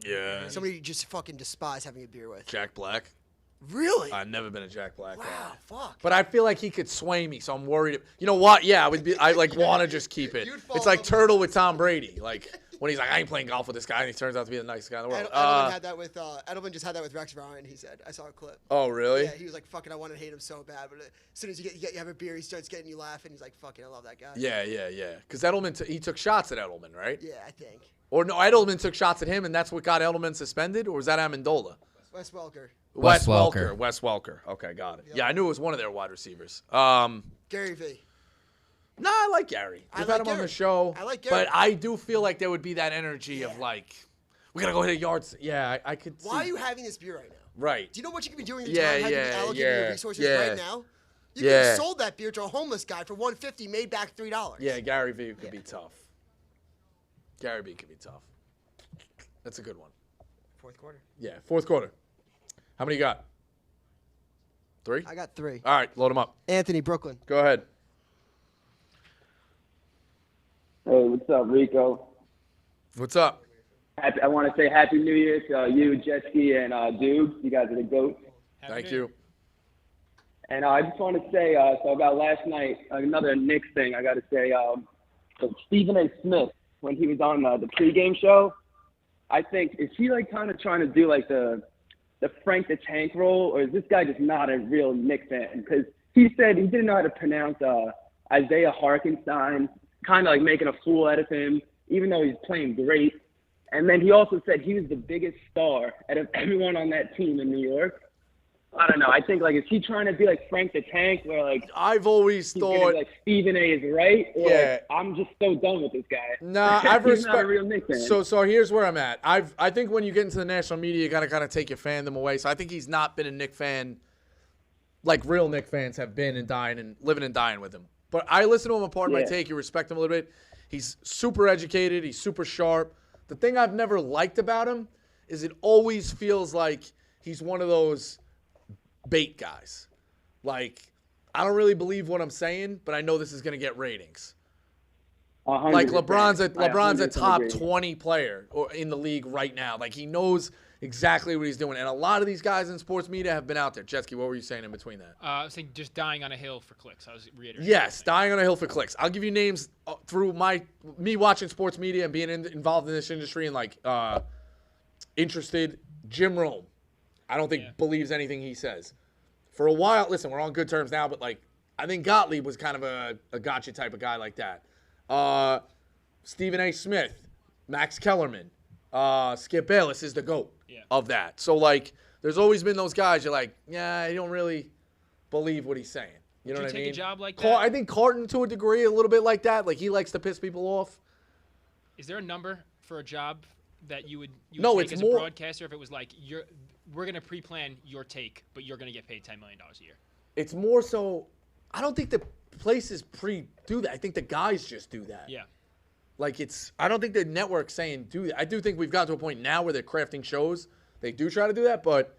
Yeah. Somebody you just fucking despise having a beer with. Jack Black. Really? I've never been a Jack Black guy. Wow, fuck. But I feel like he could sway me, so I'm worried. You know what? Yeah, I want to just keep it. It's like Turtle with Tom Brady. When he's like, I ain't playing golf with this guy, and he turns out to be the nicest guy in the world. Edelman just had that with Rex Ryan, he said. I saw a clip. Oh, really? Yeah, he was like, fucking, I want to hate him so bad. But as soon as you have a beer, he starts getting you laughing. He's like, fucking, I love that guy. Yeah. Because Edelman, he took shots at Edelman, right? Yeah, I think. Or no, Edelman took shots at him, and that's what got Edelman suspended? Or was that Amendola? Wes Welker. Wes Welker. Okay, got it. Yep. Yeah, I knew it was one of their wide receivers. Gary V. No, I like Gary. We've had him on the show. I like Gary. But I do feel like there would be that energy of we got to go hit a yard. Yeah, I could see. Why are you having this beer right now? Right. Do you know what you could be doing in your time? How you can allocate your resources right now? You could have sold that beer to a homeless guy for $1.50, made back $3. Yeah, Gary V could be tough. Gary V could be tough. That's a good one. Fourth quarter. Yeah, fourth quarter. How many you got? 3? I got 3. All right, load them up. Anthony, Brooklyn. Go ahead. Hey, what's up, Rico? What's up? I want to say Happy New Year to you, Jetski, and Dude. You guys are the GOAT. Thank you. And I just want to say, so about last night, another Knicks thing, I got to say, so Stephen A. Smith, when he was on the pregame show, I think, is he like kind of trying to do like the Frank the Tank role, or is this guy just not a real Knicks fan? Because he said he didn't know how to pronounce Isaiah Hartenstein, kind of like making a fool out of him, even though he's playing great. And then he also said he was the biggest star out of everyone on that team in New York. I don't know. I think, like, is he trying to be like Frank the Tank, where, like, I've always thought, like, Stephen A. is right? Or, yeah. like, I'm just so done with this guy. Nah, I've He's not a real Knicks fan. So here's where I'm at. I think when you get into the national media, you got to kind of take your fandom away. So I think he's not been a Knicks fan like real Knicks fans have been and dying and living and dying with him. But I listen to him apart my take. You respect him a little bit. He's super educated. He's super sharp. The thing I've never liked about him is it always feels like he's one of those bait guys. Like, I don't really believe what I'm saying, but I know this is going to get ratings. 100%. Like LeBron's a top agree. 20 player in the league right now. Like, he knows exactly what he's doing. And a lot of these guys in sports media have been out there. Jetski, what were you saying in between that? I was saying just dying on a hill for clicks. I was reiterating. Yes, dying on a hill for clicks. I'll give you names through me watching sports media and being involved in this industry and like interested. Jim Rome, I don't think believes anything he says. For a while, listen, we're on good terms now, but like I think Gottlieb was kind of a gotcha type of guy like that. Stephen A. Smith, Max Kellerman, Skip Bayless is the GOAT of that. So like, there's always been those guys. You're like, yeah, you don't really believe what he's saying. You know what I mean? Take a job like that? I think Carton to a degree, a little bit like that. Like he likes to piss people off. Is there a number for a job that you would No, take it's as more- a broadcaster if it was like we're gonna pre-plan your take, but you're gonna get paid $10 million a year? It's more so. I don't think the places do that. I think the guys just do that. Yeah. Like I don't think the network's saying do that. I do think we've gotten to a point now where they're crafting shows. They do try to do that, but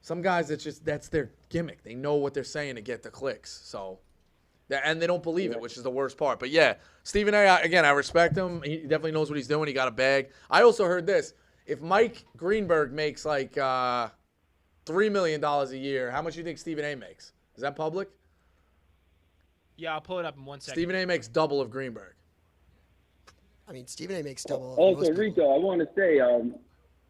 some guys, that's their gimmick. They know what they're saying to get the clicks. So, and they don't believe it, which is the worst part. But yeah, Stephen A. Again, I respect him. He definitely knows what he's doing. He got a bag. I also heard this: if Mike Greenberg makes like $3 million a year, how much do you think Stephen A. makes? Is that public? Yeah, I'll pull it up in 1 second. Stephen A. makes double of Greenberg. I mean, Stephen A. makes double. of Also, most people. Rico, I want to say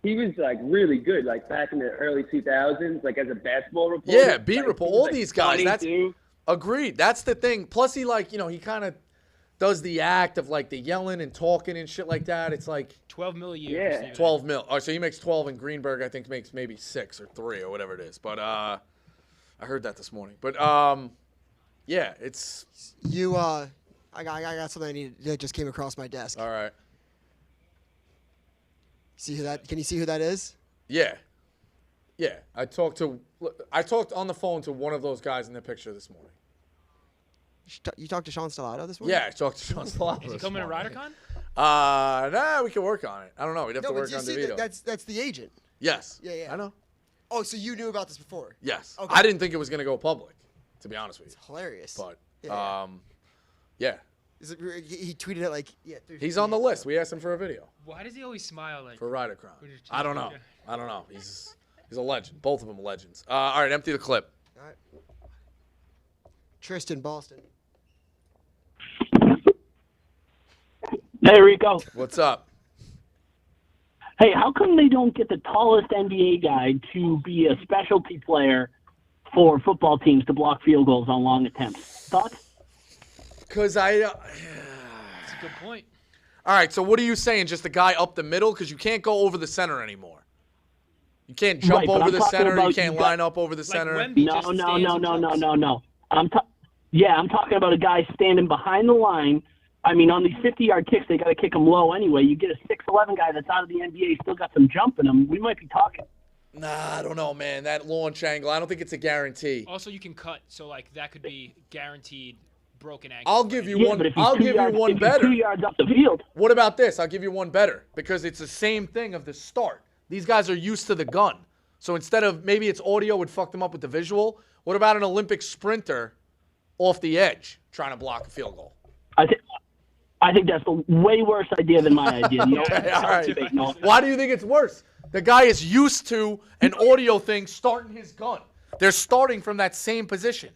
he was like really good, like back in the early 2000s, like as a basketball reporter. Yeah, beat like, report. he was, All like, these guys. funny, That's too. agreed. That's the thing. Plus, he he kind of does the act of like the yelling and talking and shit like that. It's like $12 million a year. Yeah. 12 mil. Oh, so he makes 12, and Greenberg I think makes maybe 6 or 3 or whatever it is. But I heard that this morning. But yeah, it's I got something I need that just came across my desk. all right. See who that? Can you see who that is? Yeah. Yeah, I talked on the phone to one of those guys in the picture this morning. You talked to Sean Stellato this morning? Yeah, I talked to Sean Stellato. Is he coming to RiderCon? Nah, we can work on it. I don't know. We'd have No, to but work you on see DeVito. that's the agent. Yes. Yeah. I know. Oh, so you knew about this before? Yes. Okay. I didn't think it was going to go public, to be honest with you. It's hilarious. But, Yeah. yeah. He tweeted it like, He's on the list. We asked him for a video Why does he always smile like for that? RiderCon. I don't know. He's a legend. Both of them legends. All right, empty the clip. All right. Tristan, Boston. Hey, Rico. What's up? Hey, how come they don't get the tallest NBA guy to be a specialty player for football teams to block field goals on long attempts? Thoughts? Because That's a good point. All right, so what are you saying? Just the guy up the middle? Because you can't go over the center anymore. You can't jump Right, but over I'm the talking center. You about can't you got- line up over the center. No. I'm talking about a guy standing behind the line. I mean, on these 50-yard kicks, they got to kick them low anyway. You get a 6'11" guy that's out of the NBA, still got some jump in him. We might be talking. Nah, I don't know, man. That launch angle, I don't think it's a guarantee. Also, you can cut, so like that could be guaranteed broken ankle. I'll give you Yeah, one. but if he's I'll 2 give yards, you one if he's better. 2 yards up the field. What about this? I'll give you one better because it's the same thing of the start. These guys are used to the gun. So instead of maybe it's audio would fuck them up with the visual. What about an Olympic sprinter off the edge trying to block a field goal? I think that's a way worse idea than my idea. Okay, all right. Why do you think it's worse? The guy is used to an audio thing starting his gun. They're starting from that same position.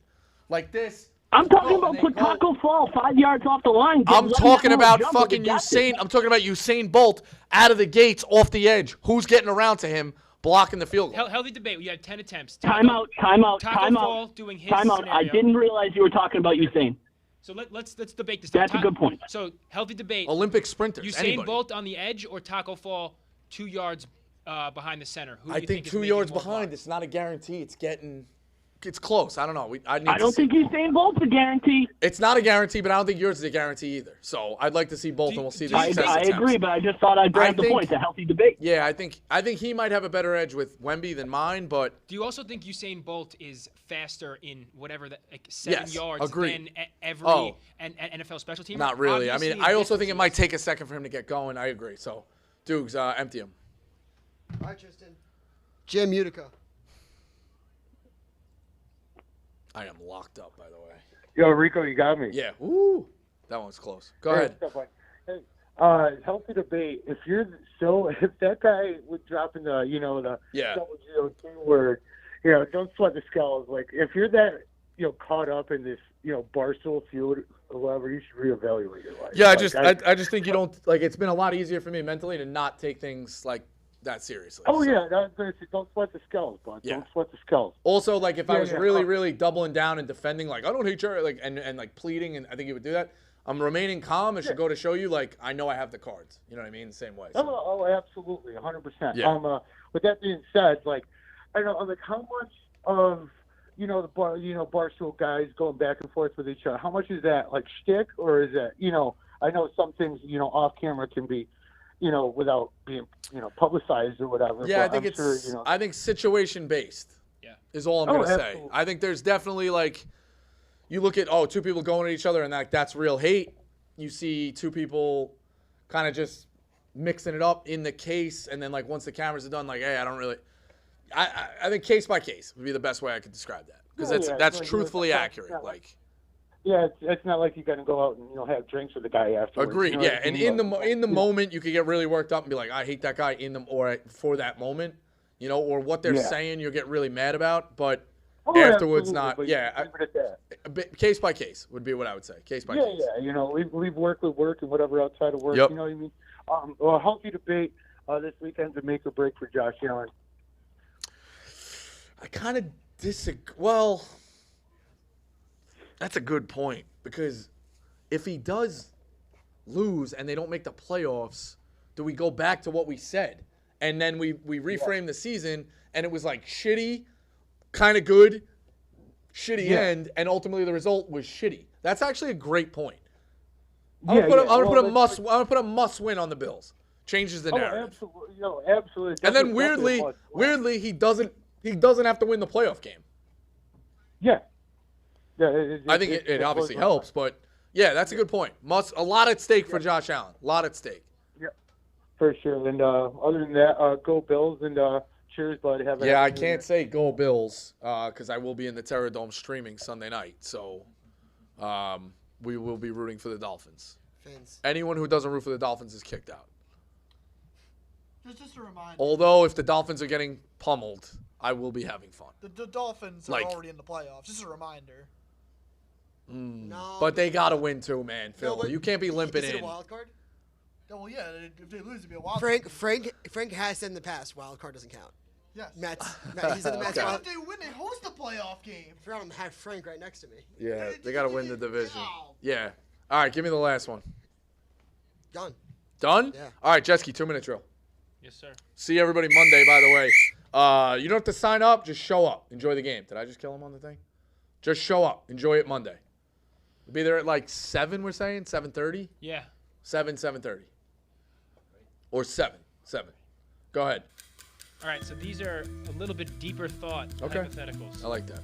Like this. I'm talking about taco fall 5 yards off the line. I'm talking about fucking Usain. I'm talking about Usain Bolt out of the gates off the edge. Who's getting around to him, blocking the field goal? Healthy debate. We had 10 attempts. Timeout. Taco Fall doing his Timeout. scenario. I didn't realize you were talking about Usain. So let's debate this. That's a good point. So healthy debate. Olympic sprinters. Usain anybody. Bolt on the edge or Taco Fall 2 yards behind the center. Who do I you think is 2 making yards more behind. blocks? It's not a guarantee. It's close. I don't know. I don't think Usain Bolt's a guarantee. It's not a guarantee, but I don't think yours is a guarantee either. So I'd like to see both, and we'll see the success I attempts. agree, but I just thought I'd bring up the point. It's a healthy debate. Yeah, I think he might have a better edge with Wemby than mine, but Do you also think Usain Bolt is faster in whatever that 7 Yes, yards agreed. than every NFL special teamer? not really. Obviously, I mean, I also think it might take a second for him to get going. I agree. So, Dukes, empty him. All right, Tristan. Jim Utica. I am locked up, by the way. Yo, Rico, you got me. Yeah. Ooh, that one's close. Go ahead. Hey, healthy debate. If that guy would drop in the double GOT word, don't sweat the skulls. Like if you're that caught up in this Barstool Feuds or whatever, you should reevaluate your life. Yeah, I just think you don't like. It's been a lot easier for me mentally to not take things like that seriously. Oh so. yeah, don't sweat the skulls, bud. Yeah. Don't sweat the skulls. Also, like if I was really, Oh. really doubling down and defending, like I don't hate Jerry, like and like pleading, and I think he would do that. I'm remaining calm. It should go to show you, like I know I have the cards. You know what I mean? The same way. So. Oh, absolutely, 100%. Yeah. With that being said, like I don't know, like how much of the Barstool guys going back and forth with each other, how much is that like shtick, or is that I know some things off camera can be without being publicized or whatever. Yeah, but I think I'm it's sure, I think situation based. Yeah. Is all I'm gonna say. Absolutely. I think there's definitely like you look at two people going at each other and that's real hate. You see two people kind of just mixing it up in the case, and then like once the cameras are done, like hey, I don't really. I think case by case would be the best way I could describe that because that's like, truthfully accurate. Like. Yeah, it's not like you're gonna go out and have drinks with the guy afterwards. Agreed. You know Yeah, what I and mean? in the moment, you could get really worked up and be like, I hate that guy or for that moment, or what they're saying, you get really mad about. But afterwards, not. Yeah, case by case would be what I would say. Case by case. Yeah. Leave work with work and whatever outside of work. Yep. You know what I mean? Well, healthy debate. This weekend's a make or break for Josh Allen. I kind of disagree. Well. That's a good point because if he does lose and they don't make the playoffs, do we go back to what we said? And then we reframe the season and it was like shitty, kind of good, shitty end, and ultimately the result was shitty. That's actually a great point. I'm gonna put a must win on the Bills. Changes the narrative. Absolutely. Absolutely. And then weirdly, he doesn't have to win the playoff game. Yeah. I think it obviously helps, but yeah, that's a good point. A lot at stake for Josh Allen. A lot at stake. Yeah, for sure. And other than that, go Bills and cheers, bud. I can't say go Bills because I will be in the Terror Dome streaming Sunday night. So we will be rooting for the Dolphins. Anyone who doesn't root for the Dolphins is kicked out. Just a reminder. Although if the Dolphins are getting pummeled, I will be having fun. The Dolphins are already in the playoffs. Just a reminder. No, but they gotta win too, man. Phil, but you can't be limping is it in. a wild card? Well, yeah. If they lose, it'd be a wild card. Frank has said in the past, wild card doesn't count. Yes. He said the Mets. If they win, they host the playoff game. I forgot I have Frank right next to me. Yeah, they gotta win the division. Yeah. All right, give me the last one. Done. Done? Yeah. All right, Jetski, 2-minute drill. Yes, sir. See everybody Monday, by the way. You don't have to sign up. Just show up. Enjoy the game. Did I just kill him on the thing? Just show up. Enjoy it Monday. We'll be there at like 7, we're saying? 7:30? Yeah. 7:30. Or 7. Go ahead. All right, so these are a little bit deeper thought hypotheticals. I like that.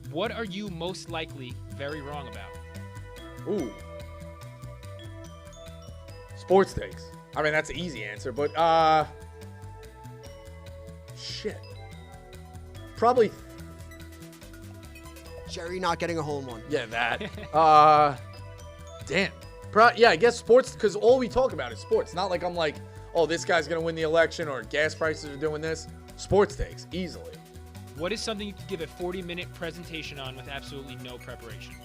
What are you most likely very wrong about? Ooh. Sports takes. I mean, that's an easy answer, but shit. probably. Jerry not getting a hole in one. Yeah, that. Damn. Yeah, I guess sports, because all we talk about is sports. Not like I'm like, oh, this guy's going to win the election or gas prices are doing this. Sports takes, easily. What is something you could give a 40-minute presentation on with absolutely no preparation?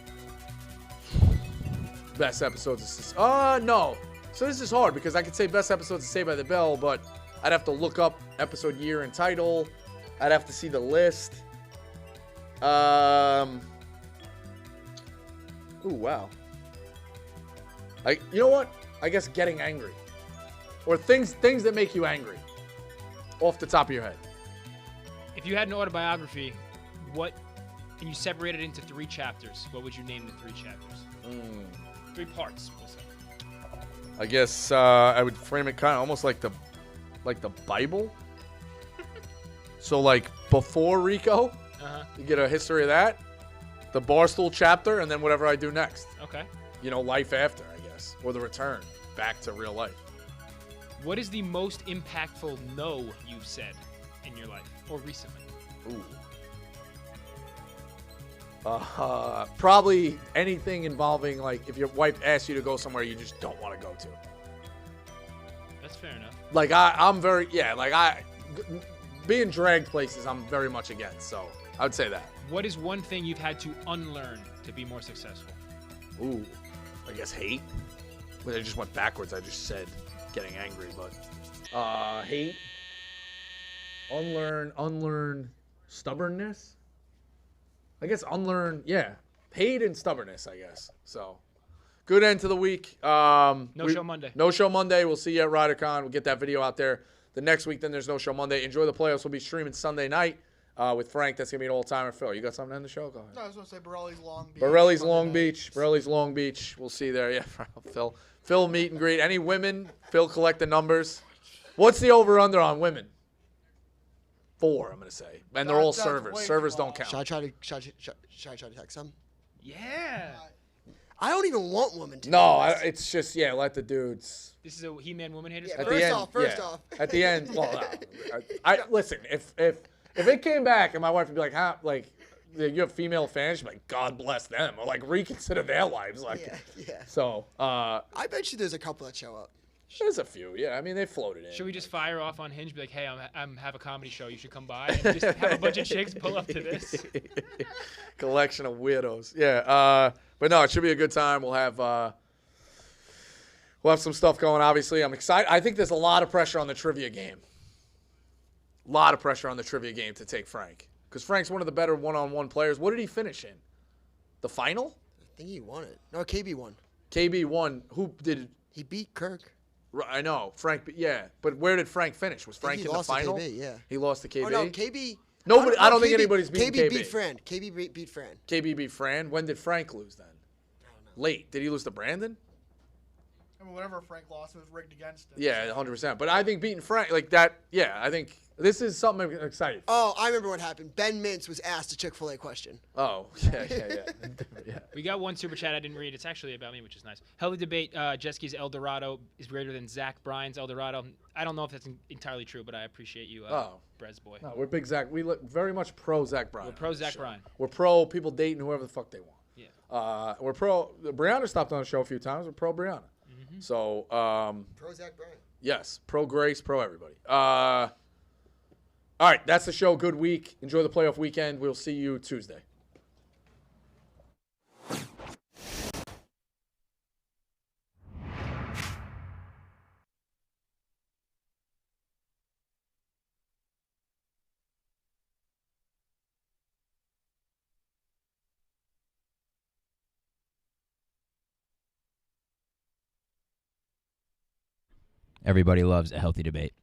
Best episodes of no. So this is hard because I could say best episodes of Saved by the Bell, but I'd have to look up episode year and title. I'd have to see the list. Ooh, wow. You know what? I guess getting angry. Or things that make you angry. Off the top of your head. If you had an autobiography, and you separated it into 3 chapters, what would you name the 3 chapters? 3 parts, we'll say. I guess I would frame it kind of almost like the Bible. So like before Rico, you get a history of that, the Barstool chapter, and then whatever I do next. Okay. You know, life after, I guess, or the return back to real life. What is the most impactful no you've said in your life or recently? Ooh. Probably anything involving, like, if your wife asks you to go somewhere you just don't want to go to. That's fair enough. Like, being dragged places, I'm very much against, so I would say that. What is one thing you've had to unlearn to be more successful? Ooh, I guess hate. But I just went backwards. I just said getting angry, but hate. Unlearn stubbornness. I guess unlearn, yeah. Hate and stubbornness, I guess. So, good end to the week. No show Monday. No show Monday. We'll see you at RiderCon. We'll get that video out there. The next week, then there's no show Monday. Enjoy the playoffs. We'll be streaming Sunday night with Frank. That's going to be an all-timer. Phil, you got something to end the show? Go ahead. No, I was going to say Borelli's Long Beach. Borelli's Long Beach. Borelli's Long Beach. We'll see you there. Yeah, Phil meet and greet. Any women? Phil collect the numbers. What's the over-under on women? 4, I'm going to say. And they're all servers. Servers don't count. Should I try to text them? Yeah. I don't even want women to. No, it's just, let the dudes. This is a He-Man woman haters. Yeah, first off. At the end, well, I listen, if it came back and my wife would be like, you have female fans, she'd be like, God bless them. Or like reconsider their lives. Like, yeah. So, I bet you there's a couple that show up. There's a few, yeah. I mean, they floated in. Should we just fire off on Hinge? Be like, hey, I'm have a comedy show. You should come by and just have a bunch of chicks pull up to this. Collection of weirdos. Yeah. But no, it should be a good time. We'll have some stuff going. Obviously, I'm excited. I think there's a lot of pressure on the trivia game. A lot of pressure on the trivia game to take Frank, because Frank's one of the better one-on-one players. What did he finish in? The final? I think he won it. No, KB won. KB won. Who did? He beat Kirk. I know, Frank. Yeah, but where did Frank finish? Was Frank in the final? To KB, yeah. He lost to KB. Oh no, KB. Nobody. I don't think anybody's beaten KB. KB beat Fran. KB beat Fran. KB beat Fran. When did Frank lose then? I don't know. Late. Did he lose to Brandon? I mean, whatever Frank lost was rigged against him. Yeah, 100%. But I think beating Frank like that. Yeah, I think this is something I'm excited for. Oh, I remember what happened. Ben Mintz was asked a Chick-fil-A question. Oh, yeah. We got one super chat I didn't read. It's actually about me, which is nice. Healthy debate. Jet El Dorado is greater than Zach Bryan's El Dorado. I don't know if that's entirely true, but I appreciate you, Brez boy. No, we're big Zach. We look very much pro Zach Bryan. We're pro Zach Bryan. We're pro people dating whoever the fuck they want. Yeah. We're pro. Brianna stopped on the show a few times. We're pro Brianna. Mm-hmm. So. Pro Zach Bryan. Yes. Pro Grace. Pro everybody. All right. That's the show. Good week. Enjoy the playoff weekend. We'll see you Tuesday. Everybody loves a healthy debate.